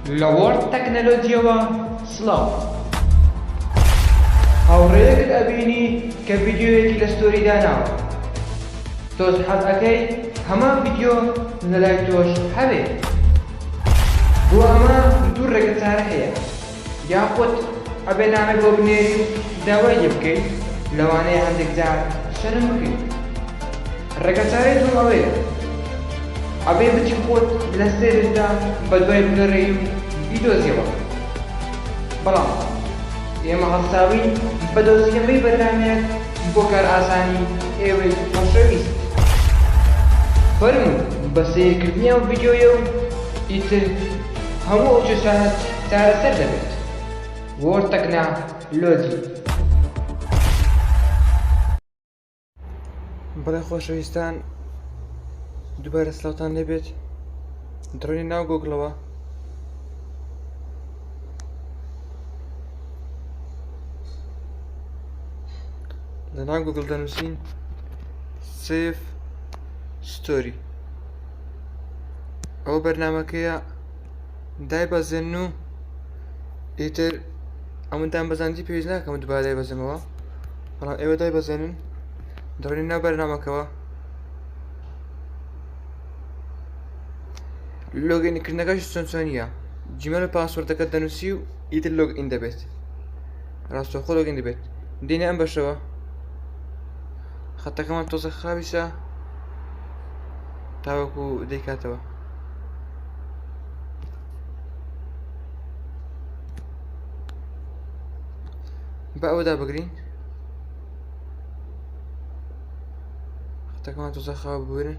لەوەرد تەکنەلۆجیەوە سڵاو هاوڕێیەکت ئەبینی کە ڤیدیۆیەکی لە ستۆری داناوە تۆش حەز ئەەکەی هەمان ڤیدیۆ لەلای تۆش هەبێت بۆ ئەمە دوو ڕێگەچارە هەیە یاخود ئەبێ نامێک بۆ بنێری و داوای لێ بکەیت لەوانەیە هەندێک جار شەرم بکەیت ڕێگەچارەی دووەم ئەوەیە ئەبێ بچی خۆت لە سێرشدا بە دوای بگەڕێی و بیدۆزیەوە بەڵام ئێمە هەڵساوین بە دۆزیەکەی بەردامێت بۆ کار ئاسانی ئێوەی خۆشەویست فەرموو بە سیرکردنی ئەم ڤیدیۆیە و ئیتر هەموو ئەو کێشانەت چارەسەر دەبێت وەرد تەکنەلۆجی بەڵێ خۆشەویستان دووبارە سلااوتان لێبێت دڕۆنی ناو گۆگڵەوە لە ناو گوگڵ دەنووسین سێڤ ستۆری ئەوە بەرنامەکەیە دایبەزێن و ئیتر ئەمەدان بەزاندی پێویست ناکەم دووبارە دایبەزێمەوە بەڵام ئێوە دایبەزێنن دەڕۆنی ناو بەرنامەکەوە لۆگینکردنەکەش چۆنیە جیمێل و پاسوەردەکەت دەنووسی و ئیتر لۆگئین دەبێت ڕاستەوخۆ لۆگئین دەبێت دێنە ئەم بەشەوە خەتەکەمان تۆزە خاویسە تاوەکو دەیکاتەوە بە ئەوەدا بگرین خەتەکەمان تۆزە خاوە ببورن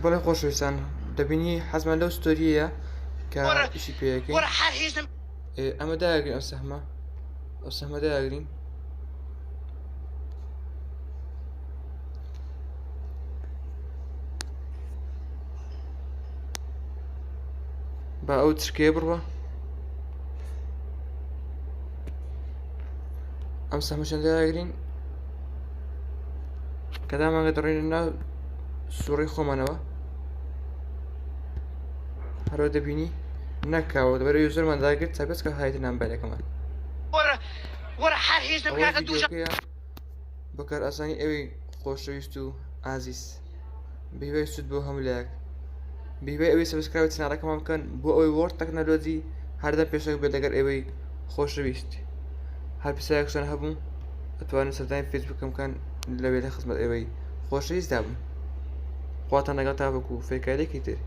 بەڵێ خۆشەویستان دەبینی حەزمان لەو ستۆریەیە کە ئیشی پێەکەی ئەمە داگرین ئەو سەحمە داگرین با ئەو چرکەیە بڕوە ئەم سەحمەشان داگرین کە دامانگە دەڕێنە ناو سوڕی خۆمانەوە هەرەوە دەبینی نەکاوە دەبەرە یوزەرمان داگرت تا بێت کە هایتە نامبارەکەمان بە کار ئاسانی ئەوەی خۆشەویست و ئازیز بهیوای سوود بۆ هەموو لایەک بهیوای ئەوەی سەبسکرایب چناڵەکەمان بکەن بۆ ئەوەی وەرد تەکنەلۆجی هەردەم پێشەک بێت لەگەر ئێوەی خۆشەویست هەر پرسیارێکشان هەبوو ئەتوانن سەردانی فێسبووکەم بکەن لەوێ لە خزمەت ئێوەی خۆشەویستدا بوون خواتان لەگەڵ تا وەکو فێرکارێکی تر